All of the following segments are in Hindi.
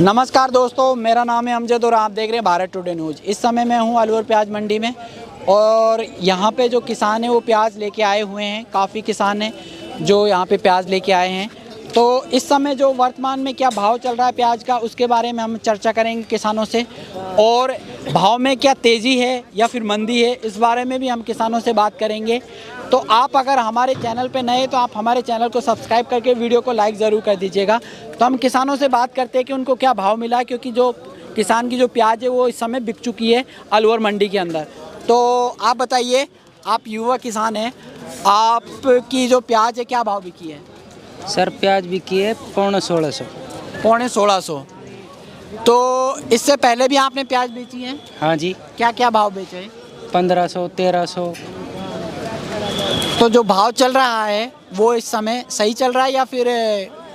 नमस्कार दोस्तों, मेरा नाम है अमजद और आप देख रहे हैं भारत टुडे न्यूज़। इस समय मैं हूं अलवर प्याज मंडी में और यहां पे जो किसान हैं वो प्याज लेके आए हुए हैं। काफ़ी किसान हैं जो यहां पे प्याज लेके आए हैं। तो इस समय जो वर्तमान में क्या भाव चल रहा है प्याज का, उसके बारे में हम चर्चा करेंगे किसानों से, और भाव में क्या तेज़ी है या फिर मंदी है, इस बारे में भी हम किसानों से बात करेंगे। तो आप अगर हमारे चैनल पे नए तो आप हमारे चैनल को सब्सक्राइब करके वीडियो को लाइक ज़रूर कर दीजिएगा। तो हम किसानों से बात करते हैं कि उनको क्या भाव मिला है, क्योंकि जो किसान की जो प्याज है वो इस समय बिक चुकी है अलवर मंडी के अंदर। तो आप बताइए, आप युवा किसान हैं, आपकी जो प्याज है क्या भाव बिकी है? सर प्याज बिकी है 1650। 1650। तो इससे पहले भी आपने प्याज बेची है? हाँ जी। क्या क्या भाव बेचे हैं? 1500 1300। तो जो भाव चल रहा है वो इस समय सही चल रहा है या फिर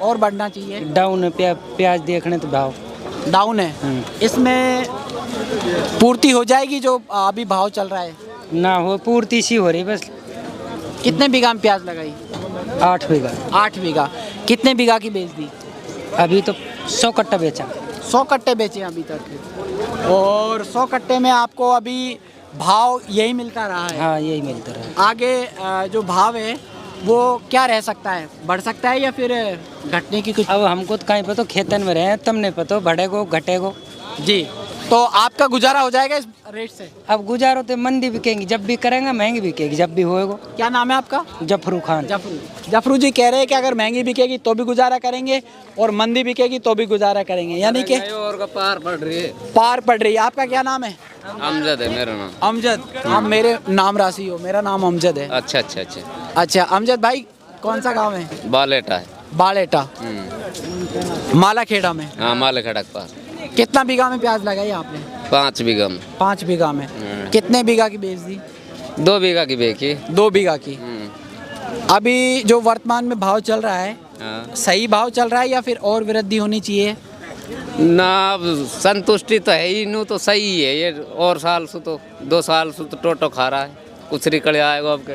और बढ़ना चाहिए? डाउन है प्याज देखने तो भाव डाउन है। इसमें पूर्ति हो जाएगी जो अभी भाव चल रहा है? ना हो पूर्ति सी हो रही बस। कितने बीघा में प्याज लगाई? 8 बीघा। 8 बीघा। कितने बीघा की बेच दी? अभी तो 100 कट्टा बेचा। 100 कट्टे बेचे अभी तक। और 100 कट्टे में आपको अभी भाव यही मिलता रहा है? हाँ यही मिलता रहा। आगे जो भाव है वो क्या रह सकता है, बढ़ सकता है या फिर घटने की कुछ? अब हमको तो कहीं पता, खेतन में रहे तुमने पता बढ़ेगो घटेगो। जी, तो आपका गुजारा हो जाएगा इस रेट से? अब गुजारो तो मंदी बिकेंगी, जब भी करेंगे महंगी बिकेगी जब भी होएगो। क्या नाम है आपका? जफरू खान। जफरू जी कह रहे हैं कि अगर महंगी बिकेगी तो भी गुजारा करेंगे और मंदी बिकेगी तो भी गुजारा करेंगे, यानी कि और का पार पड़ रही है। पार पड़ रही है। आपका क्या नाम है? अमजद है मेरा नाम। अमजद। आप मेरे नाम राशि हो, मेरा नाम अमजद है। अच्छा अच्छा अच्छा। अच्छा अमजद भाई, कौन सा गांव है? बालेटा है। बालेटा, मालाखेड़ा में। हाँ माले खड़क पार। कितना बीघा में प्याज लगाई आपने? 5 बीघा में। 5 बीघा में। कितने बीघा की बेच दी? 2 बीघा की बेची। 2 बीघा की। अभी जो वर्तमान में भाव चल रहा है, हाँ। सही भाव चल रहा है या फिर और वृद्धि होनी चाहिए? ना अब संतुष्टि तो है ही, नू तो सही है ये। और साल से तो 2 साल से तो टोटो खा रहा है, कुछ रिकड़े आएगा आपके।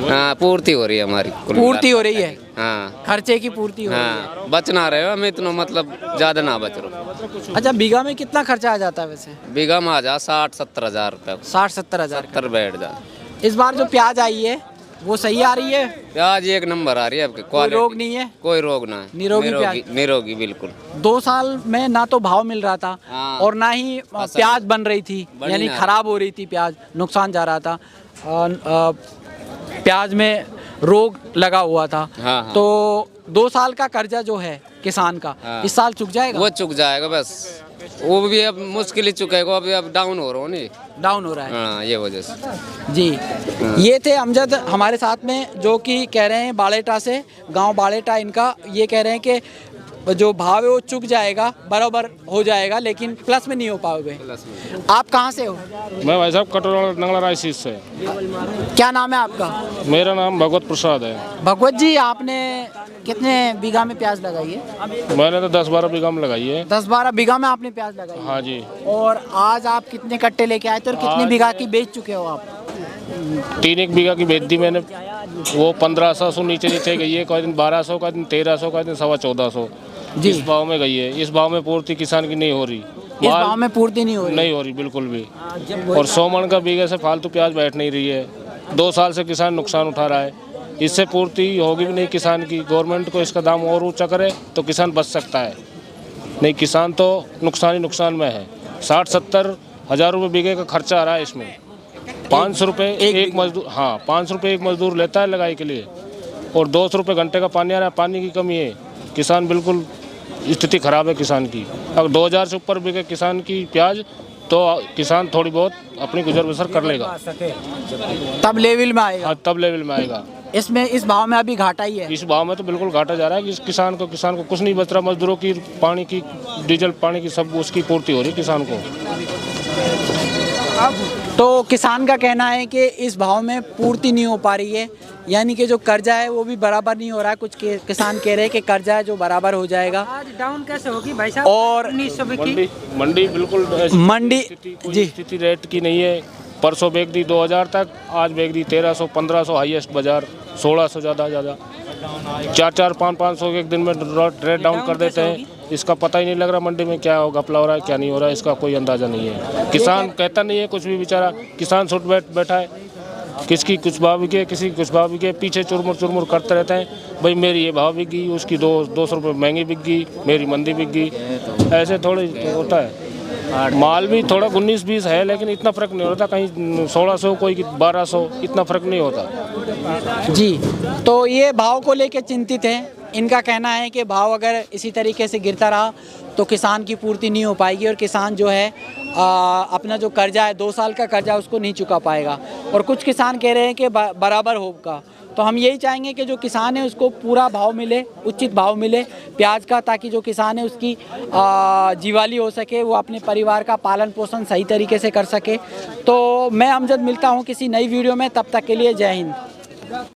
हाँ पूर्ति हो रही है हमारी। पूर्ति हो रही है? हाँ खर्चे की पूर्ति हो रही है। हाँ बचना रहे हो, हमें इतना मतलब ज्यादा ना बच रहा। अच्छा, बीघा में कितना खर्चा आ जाता है वैसे? बीघा में आ जा 60-70 हजार रुपये। 60-70 हजार। 70 बैठ जा। इस बार जो प्याज आई है वो सही आ रही है? प्याज एक नंबर आ रही है आपके। कोई रोग नहीं है? कोई रोग ना है। निरोगी प्याज। निरोगी बिल्कुल। 2 साल में ना तो भाव मिल रहा था हाँ। और ना ही प्याज बन रही थी, यानी खराब हो रही थी प्याज, नुकसान जा रहा था। प्याज में रोग लगा हुआ था। हाँ, हाँ। तो 2 साल का कर्जा जो है किसान का, हाँ। इस साल चुक जाएगा? वो चुक जाएगा बस। वो भी अब मुश्किल ही चुकेगा, अभी अब डाउन हो रहा हो नहीं। डाउन हो रहा है। हाँ ये वजह से। जी, ये थे अमजद हमारे साथ में, जो कि कह रहे हैं बालेटा से, गांव बालेटा इनका। ये कह रहे हैं कि जो भाव है वो चुक जाएगा, बराबर हो जाएगा, लेकिन प्लस में नहीं हो पाओगे। आप कहाँ से हो? मैं भाई साहब कटोरा नंगला रायसीस से। क्या नाम है आपका? मेरा नाम भगवत प्रसाद है। भगवत जी, आपने कितने बीघा में प्याज लगाई है? मैंने तो 10-12 बीघा में लगाई है। 10-12 बीघा में आपने प्याज लगाई है? हाँ जी। और आज आप कितने कट्टे लेके आए थे और कितने बीघा की बेच चुके हो आप? 3 बीघा की बेच दी मैंने। वो 1500 से नीचे नीचे गई है, कोई दिन 1200 का, दिन 1300 का, दिन 1450। इस भाव में गई है। इस भाव में पूर्ति किसान की नहीं हो रही। इस भाव में पूर्ति नहीं हो रही? नहीं हो रही बिल्कुल भी। और 100 मन का बीघे से फालतू प्याज बैठ नहीं रही है। 2 साल से किसान नुकसान उठा रहा है, इससे पूर्ति होगी भी नहीं किसान की। गवर्नमेंट को इसका दाम और ऊंचा करे तो किसान बच सकता है, नहीं किसान तो नुकसान ही नुकसान में है। 60-70 हज़ार रुपये बीघे का खर्चा आ रहा है इसमें। 500 रुपये एक मजदूर, हाँ 500 रुपये एक मजदूर लेता है लगाई के लिए, और 200 रुपये घंटे का पानी आ रहा है। पानी की कमी है, किसान बिल्कुल स्थिति खराब है किसान की। अगर 2000 से ऊपर बिके किसान की प्याज तो किसान थोड़ी बहुत अपनी गुजर बसर कर लेगा, तब लेवल में आएगा। हाँ तब लेवल में आएगा। इसमें इस भाव में अभी घाटा ही है? इस भाव में तो बिल्कुल घाटा जा रहा है कि इस किसान को कुछ नहीं बच रहा। मजदूरों की, पानी की, डीजल पानी की सब उसकी पूर्ति हो रही किसान को। तो किसान का कहना है कि इस भाव में पूर्ति नहीं हो पा रही है, यानी कि जो कर्जा है वो भी बराबर नहीं हो रहा है। कुछ किसान कह रहे हैं कि कर्जा है जो बराबर हो जाएगा। आज डाउन कैसे होगी भाई साहब? और 1900 मंडी बिल्कुल मंडी जी स्थिति रेट की नहीं है। परसों बेच दी 2000 तक, आज बेच दी 1300-1500 हाईएस्ट बाजार, 1600 ज़्यादा 4-4, 5-500 एक दिन में रेट डाउन कर देते हैं। इसका पता ही नहीं लग रहा मंडी में क्या हो घपला हो रहा है क्या नहीं हो रहा है, इसका कोई अंदाज़ा नहीं है। किसान कहता नहीं है कुछ भी, बेचारा किसान छुट बैठा है, किसकी कुछ भाव बिके, किसी कुछ भाव बिके, पीछे चुरमुर चुरमुर करते रहते हैं। भाई मेरी ये भाव बिक गई, उसकी 200 रुपये महंगी बिक गई, मेरी मंदी बिक गई, ऐसे थोड़ी होता है। माल भी थोड़ा 19-20 है, लेकिन इतना फ़र्क नहीं होता, कहीं 1600 कोई 1200, इतना फ़र्क नहीं होता जी। तो ये भाव को लेकर चिंतित हैं। इनका कहना है कि भाव अगर इसी तरीके से गिरता रहा तो किसान की पूर्ति नहीं हो पाएगी और किसान जो है अपना जो कर्जा है 2 साल का कर्जा उसको नहीं चुका पाएगा। और कुछ किसान कह रहे हैं कि बराबर होगा। तो हम यही चाहेंगे कि जो किसान है उसको पूरा भाव मिले, उचित भाव मिले प्याज का, ताकि जो किसान है उसकी जीवाली हो सके, वो अपने परिवार का पालन पोषण सही तरीके से कर सके। तो मैं अमजद मिलता हूँ किसी नई वीडियो में, तब तक के लिए जय हिंद।